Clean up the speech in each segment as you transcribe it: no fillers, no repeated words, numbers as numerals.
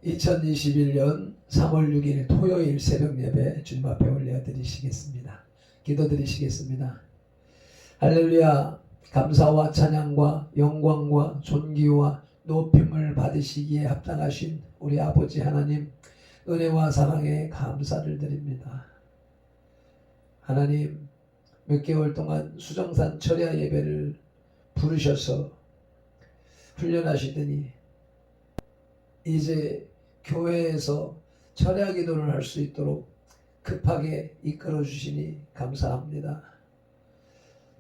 2021년 3월 6일 토요일 새벽 예배 주님 앞에 올려드리시겠습니다. 기도드리시겠습니다. 할렐루야. 감사와 찬양과 영광과 존귀와 높임을 받으시기에 합당하신 우리 아버지 하나님, 은혜와 사랑에 감사를 드립니다. 하나님, 몇 개월 동안 수정산 철야 예배를 부르셔서 훈련하시더니 이제 교회에서 철야 기도를 할 수 있도록 급하게 이끌어 주시니 감사합니다.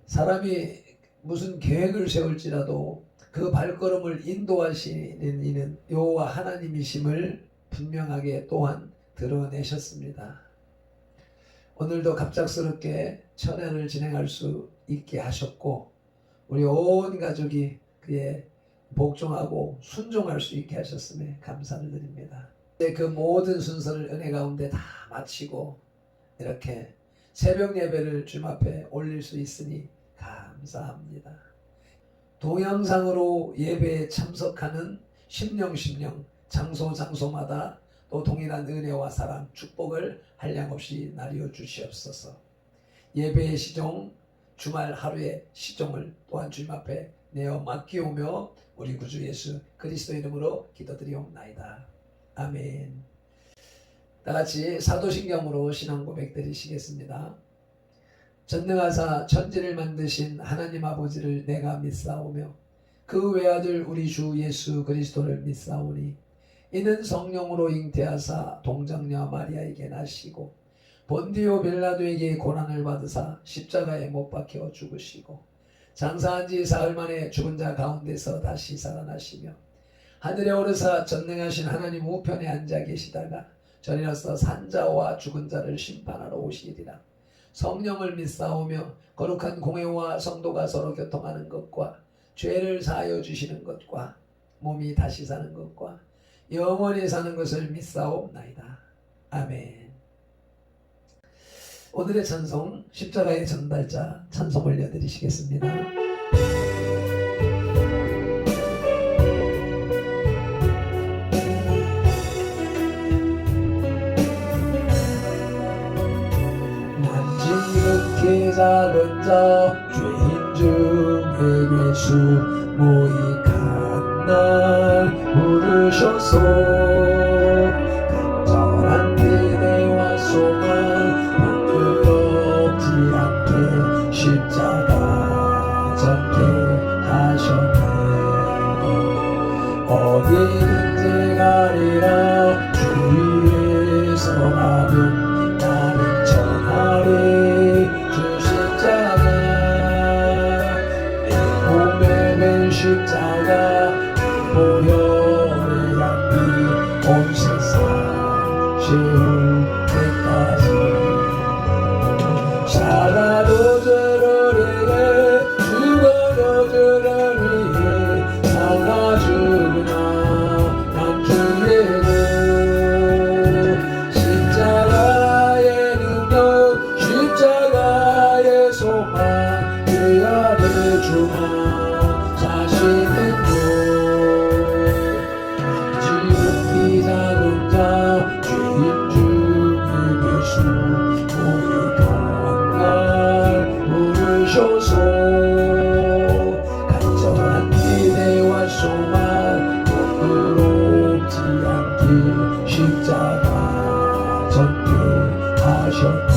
사람이 무슨 계획을 세울지라도 그 발걸음을 인도하시는 이는 여호와 하나님이심을 분명하게 또한 드러내셨습니다. 오늘도 갑작스럽게 철야를 진행할 수 있게 하셨고 우리 온 가족이 그의 복종하고 순종할 수 있게 하셨음에 감사를 드립니다. 그 모든 순서를 은혜 가운데 다 마치고 이렇게 새벽 예배를 주님 앞에 올릴 수 있으니 감사합니다. 동영상으로 예배에 참석하는 심령 장소마다 또 동일한 은혜와 사랑 축복을 한량없이 나뉘어 주시옵소서. 예배의 시종, 주말 하루의 시종을 또한 주님 앞에 내어 맡기오며 우리 구주 예수 그리스도 이름으로 기도드리옵나이다. 아멘. 다같이 사도신경으로 신앙 고백 드리시겠습니다. 전능하사 천지를 만드신 하나님 아버지를 내가 믿사오며 그 외아들 우리 주 예수 그리스도를 믿사오니 이는 성령으로 잉태하사 동정녀 마리아에게 나시고 본디오 빌라도에게 고난을 받으사 십자가에 못 박혀 죽으시고 장사한 지 사흘 만에 죽은 자 가운데서 다시 살아나시며 하늘에 오르사 전능하신 하나님 우편에 앉아 계시다가 전이로서 산자와 죽은 자를 심판하러 오시리라. 성령을 믿사오며 거룩한 공회와 성도가 서로 교통하는 것과 죄를 사하여 주시는 것과 몸이 다시 사는 것과 영원히 사는 것을 믿사옵나이다. 아멘. 오늘의 찬송 십자가의 전달자 찬송 올려드리시겠습니다. 난 지극히 작은 자 죄인 중에 예수 모익한 날 부르셔서 간절한 기대와 소망 부끄럽지 않게 십자가 졌게 하셨네. 어디든지 가리라 주 위에서 가면 나는 전하리 주 십자가 내 몸에 맨 십자가 보혈의 향기 온 세상 채울 때까지 살아도 저러리에 죽어도 저러리에 살아 죽으나 난 주의 그 십자가의 능력 십자가의 소망 그 아들 주만 사시는 지극히 작은 자 죄인 중에 예수 모익한 날 부르셔서 간절한 기대와 소망 부끄럽지 않게 십자가 졌게 하셨네.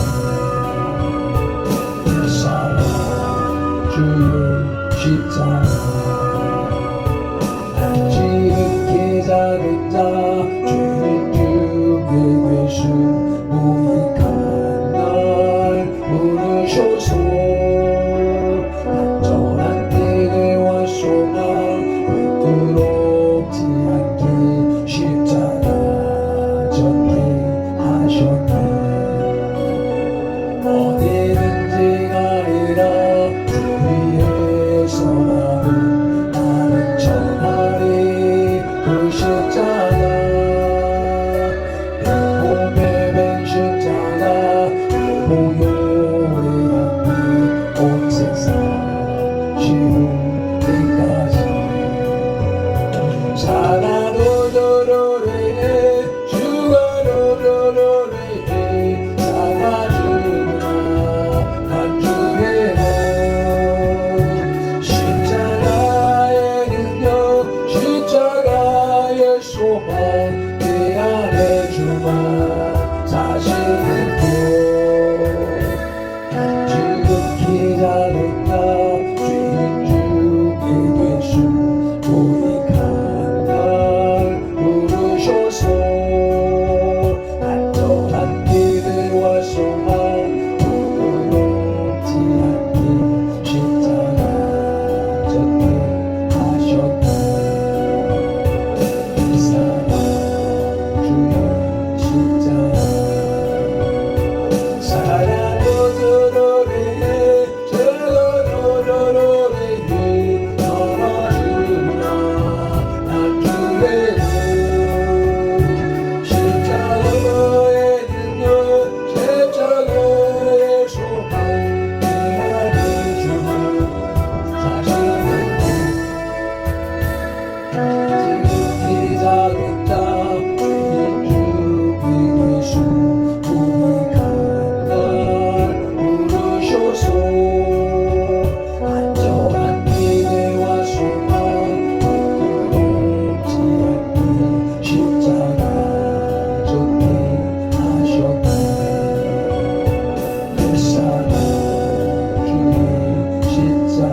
내 사랑 주의 십자가 난 지극히 작은 자 죄인 중에 예수 모익한 날 부르셔서 간절한 기대와 소망 부끄럽지 않게 십자가 졌게 하셨네. 어디든지 가리라 주 위에서 나는 전하리 그 십자가 내 몸에 맨 십자가 보혈의 향기 온 세상 지울 때까지 살아도 저러리에 소망 내 안에 주만 사시는 곳 지극히 작은 나 죄인 중에 계신 고익한 날 부르셔서 안전한 기대와 소망 부끄럽지 않게 십자가 졌게 하셨다. 이 사랑 주의 십자가 사랑으로 들어오네 들어오네 넘어주라 난 주의 십자가의 능력 십자가의 소망 내 안에 주만 사시는 지극히 작은 땀 주의 예수 고익한 날 부르셔서 안전한 기대와 소망 부끄럽지 않게 십자가 졌게 하셨다. 내 사랑 주의 십자가.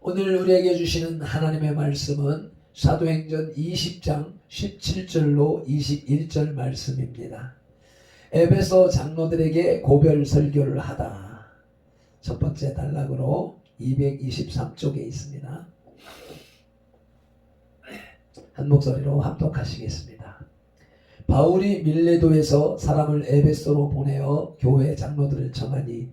오늘 우리에게 주시는 하나님의 말씀은 사도행전 20장 17절로 21절 말씀입니다. 에베소 장로들에게 고별 설교를 하다. 첫 번째 단락으로 223쪽에 있습니다. 한 목소리로 합독하시겠습니다. 바울이 밀레도에서 사람을 에베소로 보내어 교회 장로들을 청하니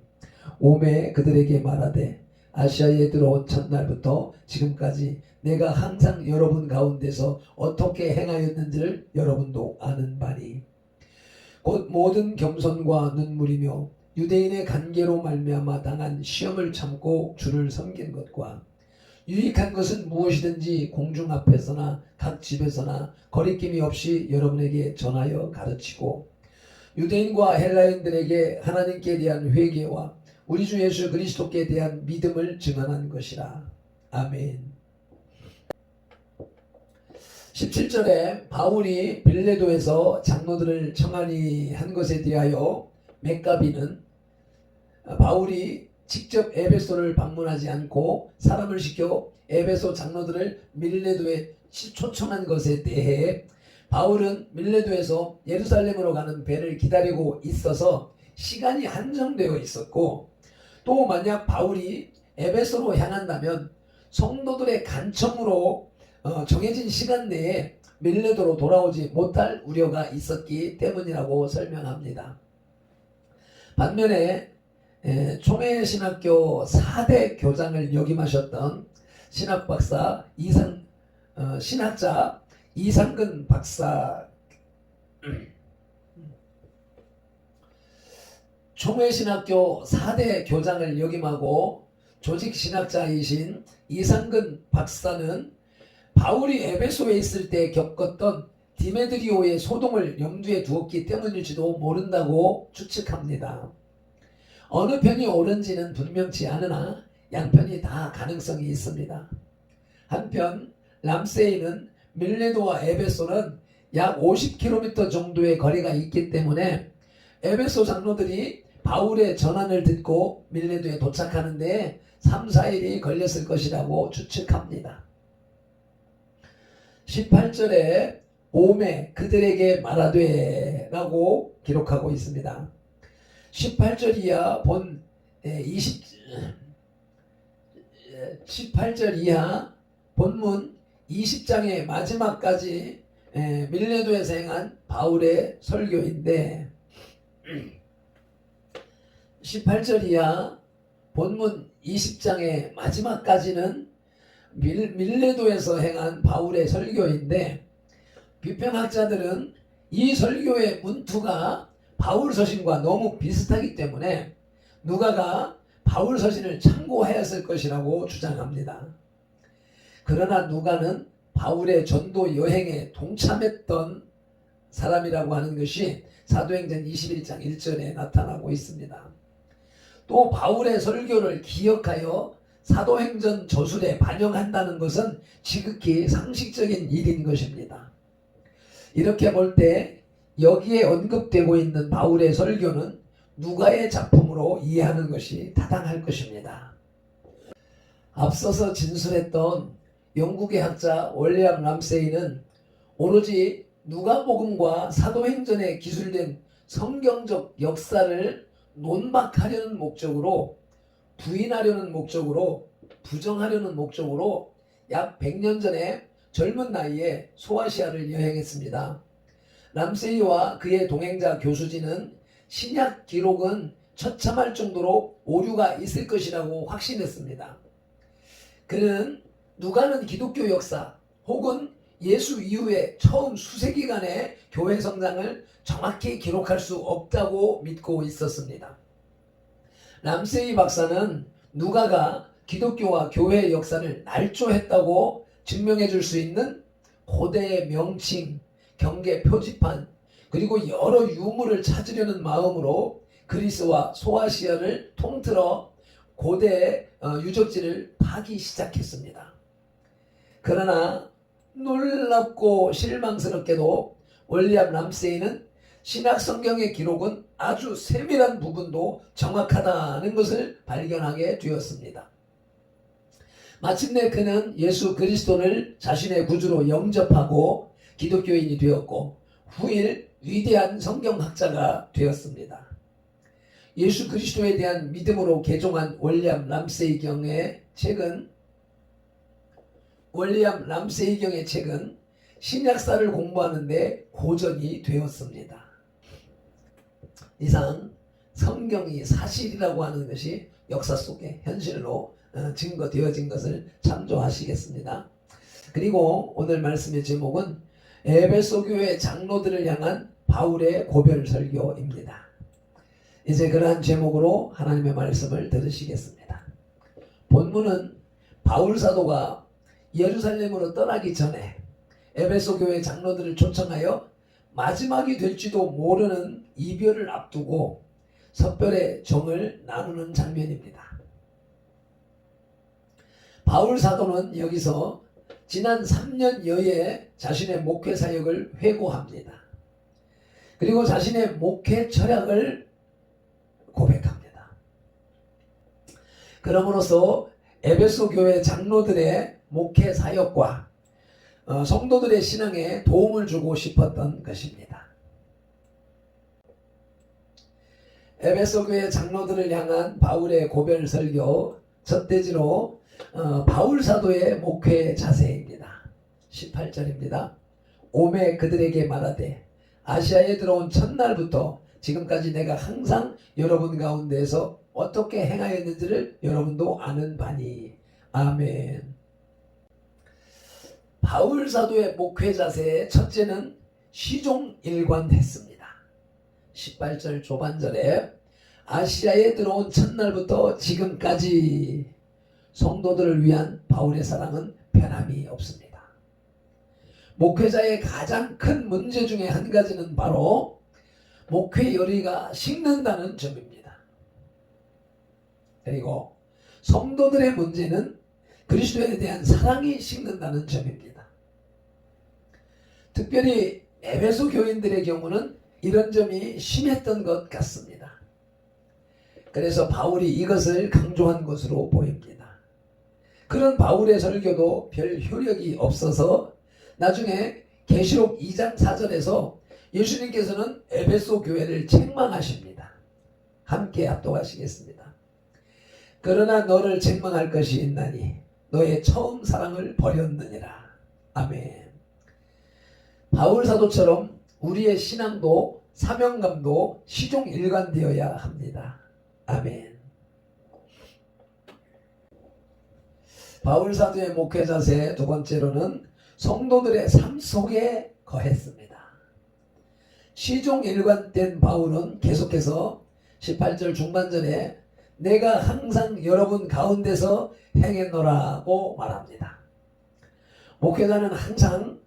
오매 그들에게 말하되 아시아에 들어온 첫날부터 지금까지 내가 항상 여러분 가운데서 어떻게 행하였는지를 여러분도 아는 바니 곧 모든 겸손과 눈물이며 유대인의 간계로 말미암아 당한 시험을 참고 주를 섬긴 것과 유익한 것은 무엇이든지 공중 앞에서나 각 집에서나 거리낌이 없이 여러분에게 전하여 가르치고 유대인과 헬라인들에게 하나님께 대한 회개와 우리 주 예수 그리스도께 대한 믿음을 증언한 것이라. 아멘. 17절에 바울이 빌레도에서 장로들을 청하니 한 것에 대하여 맥가비는 바울이 직접 에베소를 방문하지 않고 사람을 시켜 에베소 장로들을 밀레도에 초청한 것에 대해 바울은 밀레도에서 예루살렘으로 가는 배를 기다리고 있어서 시간이 한정되어 있었고 또 만약 바울이 에베소로 향한다면 성도들의 간청으로 정해진 시간 내에 밀레도로 돌아오지 못할 우려가 있었기 때문이라고 설명합니다. 반면에 총회신학교 4대 교장을 역임하셨던 신학박사 신학자 이상근 박사 총회신학교 4대 교장을 역임하고 조직신학자이신 이상근 박사는 바울이 에베소에 있을 때 겪었던 디메드리오의 소동을 염두에 두었기 때문일지도 모른다고 추측합니다. 어느 편이 옳은지는 분명치 않으나 양편이 다 가능성이 있습니다. 한편 람세이는 밀레도와 에베소는 약 50km 정도의 거리가 있기 때문에 에베소 장로들이 바울의 전환을 듣고 밀레도에 도착하는 데 3, 4일이 걸렸을 것이라고 추측합니다. 18절에 오매 그들에게 말하되 라고 기록하고 있습니다. 18절 이하 18절 이하 본문 20장의 마지막까지 밀레도에서 행한 바울의 설교인데 18절 이하 본문 20장의 마지막까지는 밀레도에서 행한 바울의 설교인데 비평학자들은 이 설교의 문투가 바울 서신과 너무 비슷하기 때문에 누가가 바울 서신을 참고하였을 것이라고 주장합니다. 그러나 누가는 바울의 전도 여행에 동참했던 사람이라고 하는 것이 사도행전 21장 1절에 나타나고 있습니다. 또 바울의 설교를 기억하여 사도행전 저술에 반영한다는 것은 지극히 상식적인 일인 것입니다. 이렇게 볼 때 여기에 언급되고 있는 바울의 설교는 누가의 작품으로 이해하는 것이 타당할 것입니다. 앞서서 진술했던 영국의 학자 월리엄 람세이는 오로지 누가복음과 사도행전에 기술된 성경적 역사를 논박하려는 목적으로, 부인하려는 목적으로, 부정하려는 목적으로 약 100년 전에 젊은 나이에 소아시아를 여행했습니다. 람세이와 그의 동행자 교수진은 신약 기록은 처참할 정도로 오류가 있을 것이라고 확신했습니다. 그는 누가는 기독교 역사 혹은 예수 이후의 처음 수세기간의 교회 성장을 정확히 기록할 수 없다고 믿고 있었습니다. 람세이 박사는 누가가 기독교와 교회의 역사를 날조했다고 증명해 줄 수 있는 고대의 명칭, 경계 표지판, 그리고 여러 유물을 찾으려는 마음으로 그리스와 소아시아를 통틀어 고대의 유적지를 파기 시작했습니다. 그러나 놀랍고 실망스럽게도 월리엄 람세이는 신약 성경의 기록은 아주 세밀한 부분도 정확하다는 것을 발견하게 되었습니다. 마침내 그는 예수 그리스도를 자신의 구주로 영접하고 기독교인이 되었고 후일 위대한 성경학자가 되었습니다. 예수 그리스도에 대한 믿음으로 개종한 월리엄 람세이경의 책은 신약사를 공부하는데 고전이 되었습니다. 이상 성경이 사실이라고 하는 것이 역사 속에 현실로 증거되어진 것을 참조하시겠습니다. 그리고 오늘 말씀의 제목은 에베소 교회 장로들을 향한 바울의 고별 설교입니다. 이제 그러한 제목으로 하나님의 말씀을 들으시겠습니다. 본문은 바울 사도가 예루살렘으로 떠나기 전에 에베소 교회 장로들을 초청하여 마지막이 될지도 모르는 이별을 앞두고 석별의 정을 나누는 장면입니다. 바울 사도는 여기서 지난 3년여의 자신의 목회 사역을 회고합니다. 그리고 자신의 목회 철학을 고백합니다. 그럼으로써 에베소 교회 장로들의 목회 사역과 성도들의 신앙에 도움을 주고 싶었던 것입니다. 에베소 교회 장로들을 향한 바울의 고별 설교 첫 대지로 바울 사도의 목회 자세입니다. 18절입니다. 오매 그들에게 말하되 아시아에 들어온 첫날부터 지금까지 내가 항상 여러분 가운데에서 어떻게 행하였는지를 여러분도 아는 바니. 아멘. 바울 사도의 목회 자세의 첫째는 시종일관했습니다. 18절 조반절에 아시아에 들어온 첫날부터 지금까지 성도들을 위한 바울의 사랑은 변함이 없습니다. 목회자의 가장 큰 문제 중에 한 가지는 바로 목회 열의가 식는다는 점입니다. 그리고 성도들의 문제는 그리스도에 대한 사랑이 식는다는 점입니다. 특별히 에베소 교인들의 경우는 이런 점이 심했던 것 같습니다. 그래서 바울이 이것을 강조한 것으로 보입니다. 그런 바울의 설교도 별 효력이 없어서 나중에 계시록 2장 4절에서 예수님께서는 에베소 교회를 책망하십니다. 함께 합독하시겠습니다. 그러나 너를 책망할 것이 있나니 너의 처음 사랑을 버렸느니라. 아멘. 바울 사도처럼 우리의 신앙도 사명감도 시종일관되어야 합니다. 아멘. 바울 사도의 목회 자세 두 번째로는 성도들의 삶 속에 거했습니다. 시종일관된 바울은 계속해서 18절 중반절에 내가 항상 여러분 가운데서 행했노라고 말합니다. 목회자는 항상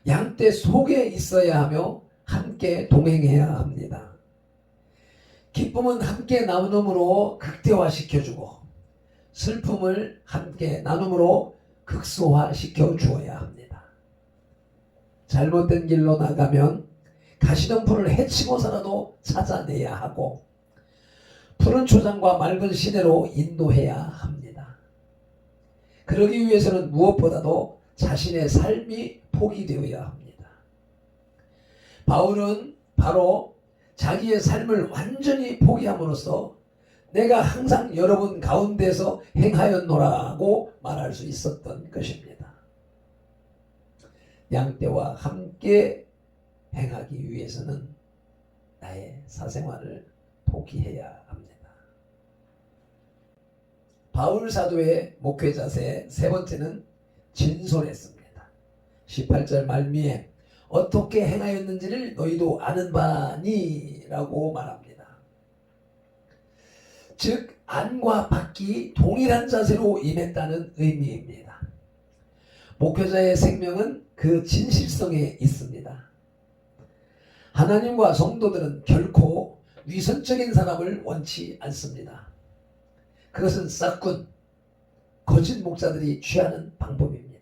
양떼 속에 있어야 하며 함께 동행해야 합니다. 기쁨은 함께 나눔으로 극대화시켜주고 슬픔을 함께 나눔으로 극소화시켜 주어야 합니다. 잘못된 길로 나가면 가시덤불을 헤치고서라도 찾아내야 하고 푸른 초장과 맑은 시내로 인도해야 합니다. 그러기 위해서는 무엇보다도 자신의 삶이 포기되어야 합니다. 바울은 바로 자기의 삶을 완전히 포기함으로써 내가 항상 여러분 가운데서 행하였노라고 말할 수 있었던 것입니다. 양떼와 함께 행하기 위해서는 나의 사생활을 포기해야 합니다. 바울 사도의 목회 자세 세 번째는 진솔했습니다. 18절 말미에 어떻게 행하였는지를 너희도 아는 바니 라고 말합니다. 즉 안과 밖이 동일한 자세로 임했다는 의미입니다. 목회자의 생명은 그 진실성에 있습니다. 하나님과 성도들은 결코 위선적인 사람을 원치 않습니다. 그것은 싹군, 거짓 목사들이 취하는 방법입니다.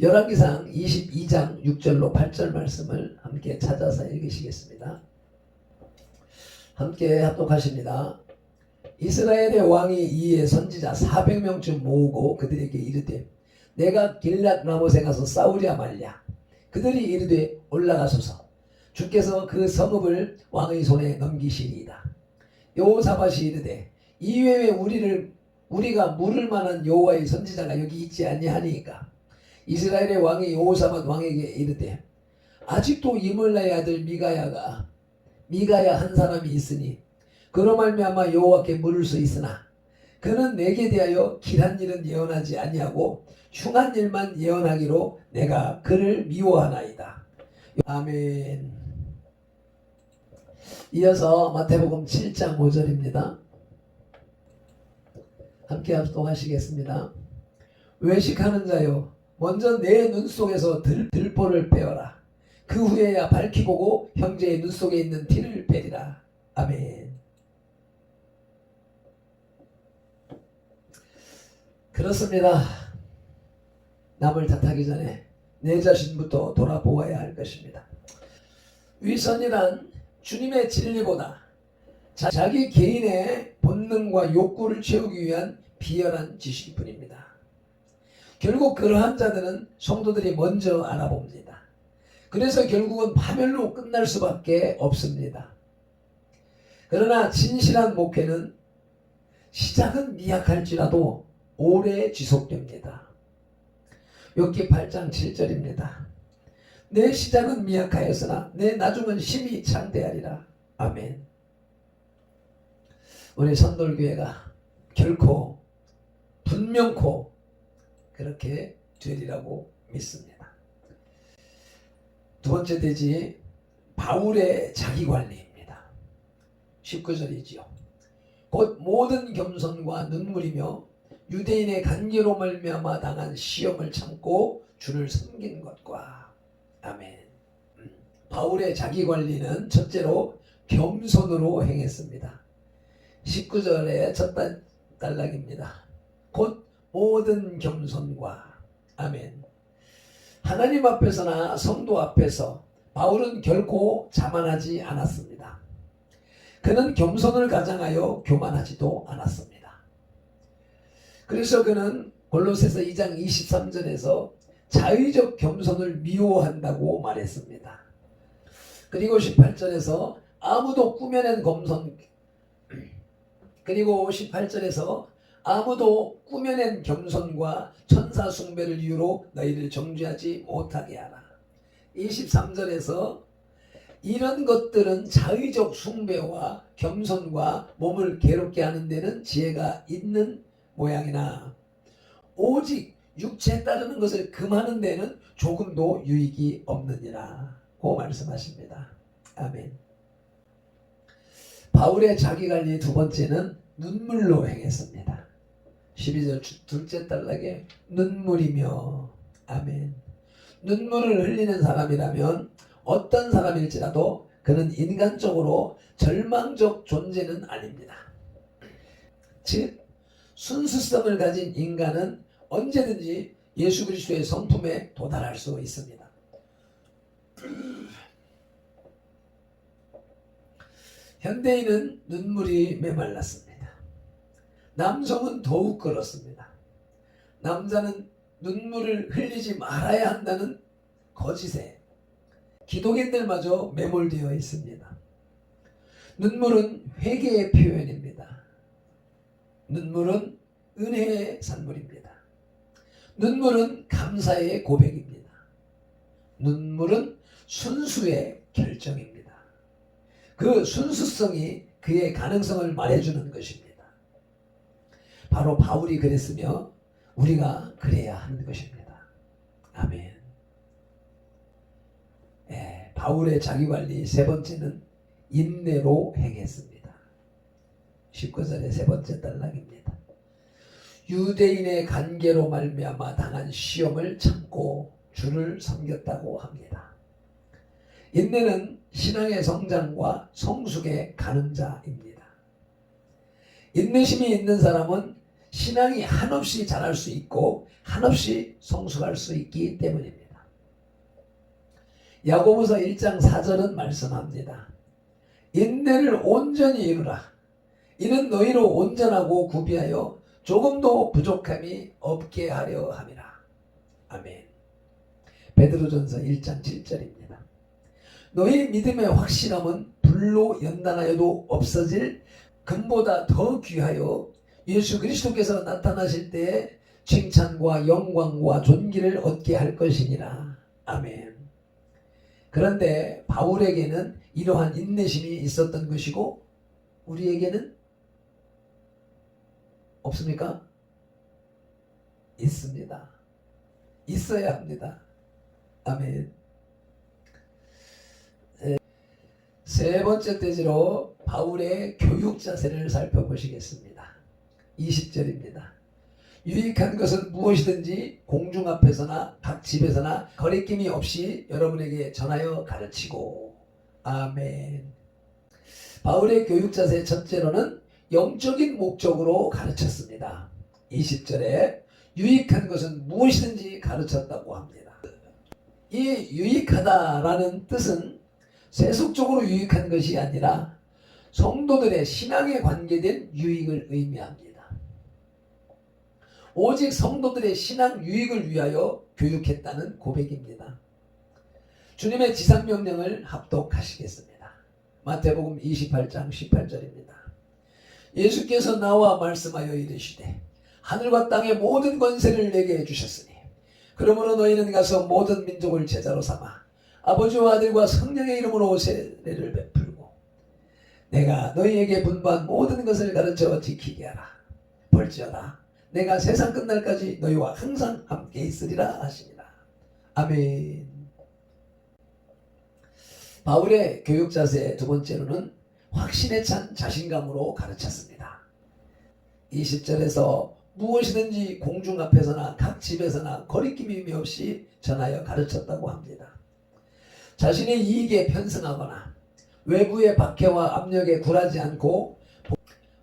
열왕기상 22장 6절로 8절 말씀을 함께 찾아서 읽으시겠습니다. 함께 합독하십니다. 이스라엘의 왕이 이에 선지자 400명쯤 모으고 그들에게 이르되 내가 길랏 라못에 가서 싸우랴 말랴. 그들이 이르되 올라가소서. 주께서 그 성읍을 왕의 손에 넘기시리이다. 여호사밧이 이르되 이외에 우리가 물을 만한 여호와의 선지자가 여기 있지 아니하니까. 이스라엘의 왕이 여호사밧 왕에게 이르되 아직도 이물라의 아들 미가야 한 사람이 있으니 그로 말미암아 여호와께 물을 수 있으나 그는 내게 대하여 길한 일은 예언하지 아니하고 흉한 일만 예언하기로 내가 그를 미워하나이다. 아멘. 이어서 마태복음 7장 5절입니다. 함께 합독하시겠습니다. 외식하는 자여 먼저 내 눈 속에서 들보를 빼어라. 그 후에야 밝히 보고 형제의 눈 속에 있는 티를 빼리라. 아멘. 그렇습니다. 남을 탓하기 전에 내 자신부터 돌아보아야 할 것입니다. 위선이란 주님의 진리보다 자기 개인의 본능과 욕구를 채우기 위한 비열한 지식일 뿐입니다. 결국 그러한 자들은 성도들이 먼저 알아봅니다. 그래서 결국은 파멸로 끝날 수밖에 없습니다. 그러나 진실한 목회는 시작은 미약할지라도 오래 지속됩니다. 욥기 8장 7절입니다. 내 시작은 미약하였으나 내 나중은 심히 창대하리라. 아멘. 우리 선돌교회가 결코 분명코 그렇게 되리라고 믿습니다. 두 번째 대지 바울의 자기관리입니다. 19절이지요. 곧 모든 겸손과 눈물이며 유대인의 간계로 말미암아 당한 시험을 참고 주를 섬긴 것과. 아멘. 바울의 자기관리는 첫째로 겸손으로 행했습니다. 19절의 첫 단락입니다. 곧 모든 겸손과. 아멘. 하나님 앞에서나 성도 앞에서 바울은 결코 자만하지 않았습니다. 그는 겸손을 가장하여 교만하지도 않았습니다. 그래서 그는 골로새서 2장 23절에서 자의적 겸손을 미워한다고 말했습니다. 그리고 18절에서 아무도 꾸며낸 겸손과 천사 숭배를 이유로 너희를 정죄하지 못하게 하라. 23절에서 이런 것들은 자의적 숭배와 겸손과 몸을 괴롭게 하는 데는 지혜가 있는 모양이나 오직 육체에 따르는 것을 금하는 데는 조금도 유익이 없느니라고 말씀하십니다. 아멘. 바울의 자기관리 두 번째는 눈물로 행했습니다. 12절 둘째 단락에 눈물이며. 아멘. 눈물을 흘리는 사람이라면 어떤 사람일지라도 그는 인간적으로 절망적 존재는 아닙니다. 즉 순수성을 가진 인간은 언제든지 예수 그리스도의 성품에 도달할 수 있습니다. 현대인은 눈물이 메말랐습니다. 남성은 더욱 그렇습니다. 남자는 눈물을 흘리지 말아야 한다는 거짓에 기독인들마저 매몰되어 있습니다. 눈물은 회개의 표현입니다. 눈물은 은혜의 산물입니다. 눈물은 감사의 고백입니다. 눈물은 순수의 결정입니다. 그 순수성이 그의 가능성을 말해주는 것입니다. 바로 바울이 그랬으며 우리가 그래야 하는 것입니다. 아멘. 바울의 자기관리 세 번째는 인내로 행했습니다. 19절의 세 번째 단락입니다. 유대인의 관계로 말미암아 당한 시험을 참고 주를 섬겼다고 합니다. 인내는 신앙의 성장과 성숙의 가늠자입니다. 인내심이 있는 사람은 신앙이 한없이 자랄 수 있고 한없이 성숙할 수 있기 때문입니다. 야고보서 1장 4절은 말씀합니다. 인내를 온전히 이루라. 이는 너희로 온전하고 구비하여 조금도 부족함이 없게 하려 함이라. 아멘. 베드로전서 1장 7절입니다. 너희 믿음의 확실함은 불로 연단하여도 없어질 금보다 더 귀하여 예수 그리스도께서 나타나실 때에 칭찬과 영광과 존귀를 얻게 할 것이니라. 아멘. 그런데 바울에게는 이러한 인내심이 있었던 것이고 우리에게는 없습니까? 있습니다. 있어야 합니다. 아멘. 세 번째 대지로 바울의 교육 자세를 살펴보시겠습니다. 20절입니다. 유익한 것은 무엇이든지 공중 앞에서나 각 집에서나 거리낌이 없이 여러분에게 전하여 가르치고. 아멘. 바울의 교육 자세 첫째로는 영적인 목적으로 가르쳤습니다. 20절에 유익한 것은 무엇이든지 가르쳤다고 합니다. 이 유익하다라는 뜻은 세속적으로 유익한 것이 아니라 성도들의 신앙에 관계된 유익을 의미합니다. 오직 성도들의 신앙 유익을 위하여 교육했다는 고백입니다. 주님의 지상명령을 합독하시겠습니다. 마태복음 28장 18절입니다. 예수께서 나와 말씀하여 이르시되 하늘과 땅의 모든 권세를 내게 주셨으니 그러므로 너희는 가서 모든 민족을 제자로 삼아 아버지와 아들과 성령의 이름으로 세례를 베풀고 내가 너희에게 분부한 모든 것을 가르쳐 지키게 하라. 볼지어다 내가 세상 끝날까지 너희와 항상 함께 있으리라 하시니라. 아멘. 바울의 교육 자세 두 번째로는 확신에 찬 자신감으로 가르쳤습니다. 20절에서 무엇이든지 공중 앞에서나 각 집에서나 거리낌이 없이 전하여 가르쳤다고 합니다. 자신의 이익에 편승하거나 외부의 박해와 압력에 굴하지 않고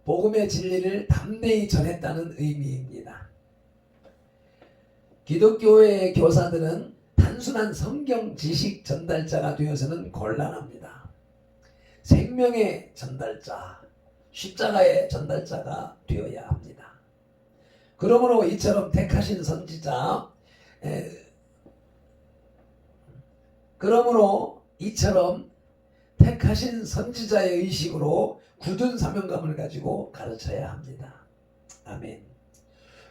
복음의 진리를 담대히 전했다는 의미입니다. 기독교의 교사들은 단순한 성경 지식 전달자가 되어서는 곤란합니다. 생명의 전달자, 십자가의 전달자가 되어야 합니다. 그러므로 이처럼 택하신 선지자, 택하신 선지자의 의식으로 굳은 사명감을 가지고 가르쳐야 합니다. 아멘.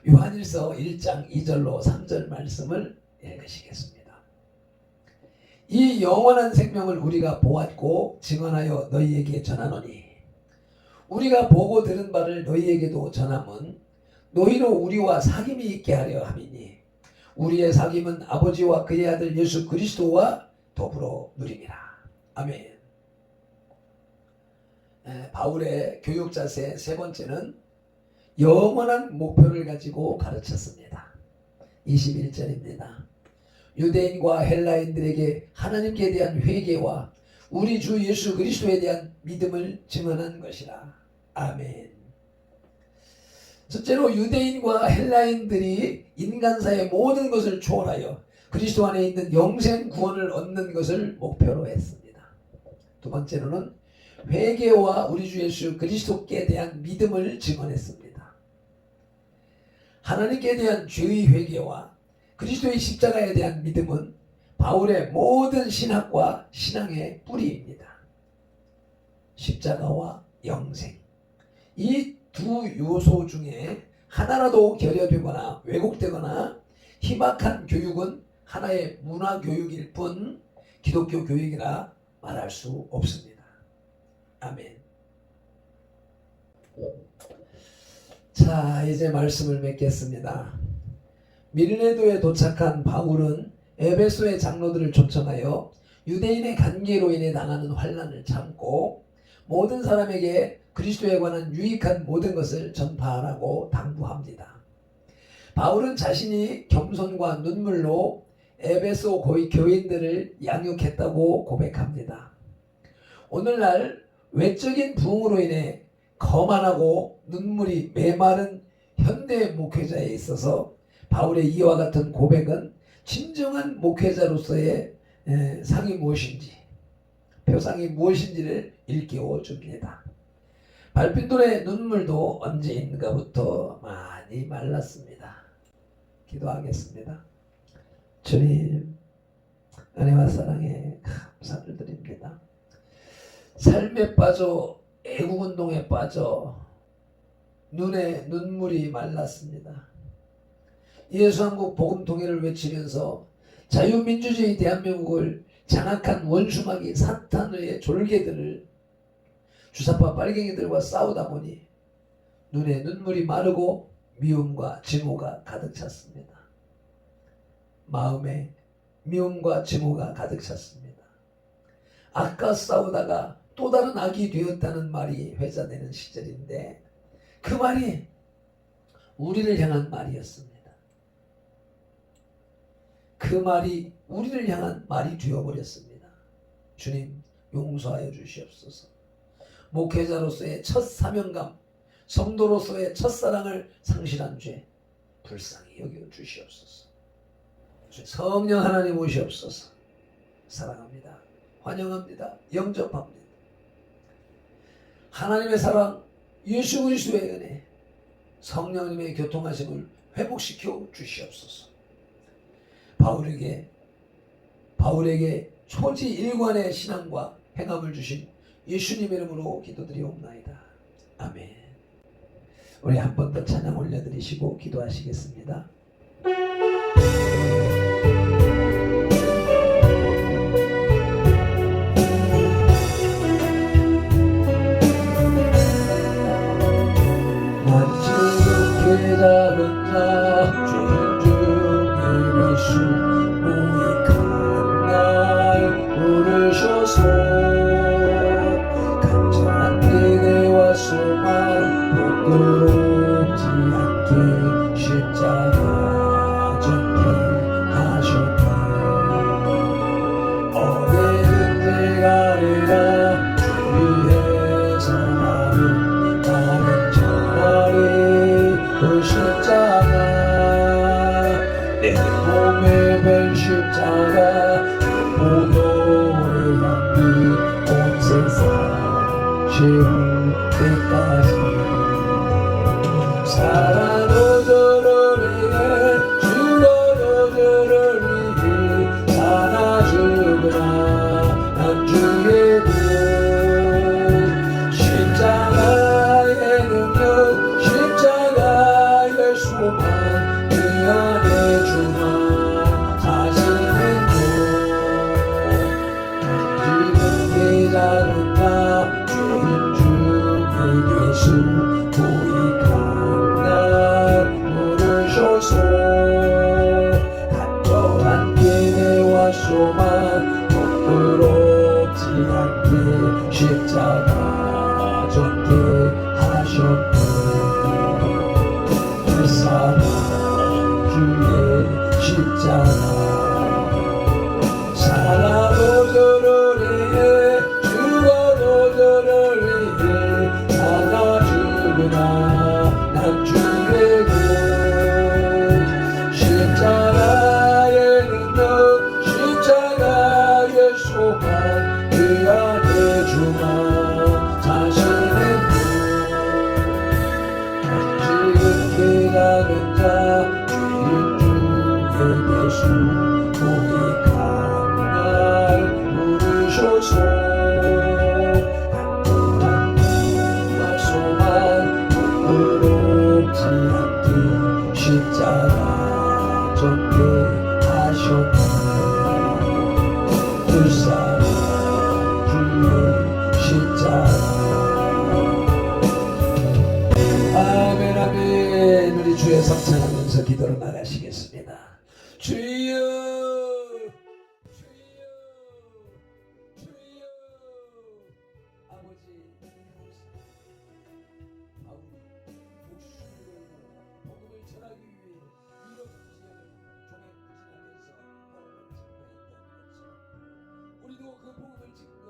요한일서 1장 2절로 3절 말씀을 읽으시겠습니다. 이 영원한 생명을 우리가 보았고 증언하여 너희에게 전하노니 우리가 보고 들은 바를 너희에게도 전함은 너희로 우리와 사귐이 있게 하려 함이니 우리의 사귐은 아버지와 그의 아들 예수 그리스도와 더불어 누림이라. 아멘. 바울의 교육 자세 세 번째는 영원한 목표를 가지고 가르쳤습니다. 21절입니다. 유대인과 헬라인들에게 하나님께 대한 회개와 우리 주 예수 그리스도에 대한 믿음을 증언한 것이라. 아멘. 첫째로 유대인과 헬라인들이 인간사의 모든 것을 초월하여 그리스도 안에 있는 영생 구원을 얻는 것을 목표로 했습니다. 두 번째로는 회개와 우리 주 예수 그리스도께 대한 믿음을 증언했습니다. 하나님께 대한 죄의 회개와 그리스도의 십자가에 대한 믿음은 바울의 모든 신학과 신앙의 뿌리입니다. 십자가와 영생, 이 두 요소 중에 하나라도 결여되거나 왜곡되거나 희박한 교육은 하나의 문화 교육일 뿐 기독교 교육이라 말할 수 없습니다. 아멘. 자, 이제 말씀을 맺겠습니다. 밀레도에 도착한 바울은 에베소의 장로들을 초청하여 유대인의 관계로 인해 당하는 환난을 참고 모든 사람에게 그리스도에 관한 유익한 모든 것을 전파하라고 당부합니다. 바울은 자신이 겸손과 눈물로 에베소 교인들을 양육했다고 고백합니다. 오늘날 외적인 부흥으로 인해 거만하고 눈물이 메마른 현대 목회자에 있어서 바울의 이와 같은 고백은 진정한 목회자로서의 상이 무엇인지, 표상이 무엇인지를 일깨워 줍니다. 발핀돌의 눈물도 언제인가부터 많이 말랐습니다. 기도하겠습니다. 주님, 은혜와 사랑에 감사를 드립니다. 삶에 빠져 애국운동에 빠져 눈에 눈물이 말랐습니다. 예수한국 복음통일을 외치면서 자유민주주의 대한민국을 장악한 원수마귀 사탄의 졸개들을 주사파 빨갱이들과 싸우다 보니 눈에 눈물이 마르고 미움과 증오가 가득 찼습니다. 마음에 미움과 증오가 가득 찼습니다. 악과 싸우다가 또 다른 악이 되었다는 말이 회자되는 시절인데 그 말이 우리를 향한 말이었습니다. 그 말이 우리를 향한 말이 되어버렸습니다. 주님, 용서하여 주시옵소서. 목회자로서의 첫 사명감, 성도로서의 첫사랑을 상실한 죄 불쌍히 여겨 주시옵소서. 성령 하나님 오시옵소서. 사랑합니다. 환영합니다. 영접합니다. 하나님의 사랑, 예수 그리스도의 은혜, 성령님의 교통하심을 회복시켜 주시옵소서. 바울에게 초지일관의 신앙과 행함을 주신 예수님 이름으로 기도드리옵나이다. 아멘. 우리 한 번 더 찬양 올려드리시고 기도하시겠습니다. 만주께 잡은 자 죄인 중에 예수 무익한 날 부르셔서 소망 부끄럽지 않게 십자가 전개하셨네. 어디든지 가리라 주 위에서 나는 차라리 그 십자가 내 몸에 밴 십자가 보혈의 향기 온 세상 지울 때까지 살아도 저를 위해 죽어도 저를 위해 살아 죽으나 난 주의 분 십자가의 능력 십자가의 소망 그 안에 주만 사시는 것 지금 기다렸다 죄인 주 작은 자 주인 중에 예수 우리 강날 부르셔서 강건한 꿈과 소망 부끄럽지 않게 십자가 전개하셨네. 그 사랑 주의 십자가. 아멘 아멘. 우리 주의 성찬하면서 기도를 나가시겠습니다. 주여 주여 주여. 아버지 바울이 목숨을 복음을 전하기 위해 유럽 지역을 종횡무진하면서 복음을 증거했던 것처럼 우리도 그 복음을 증거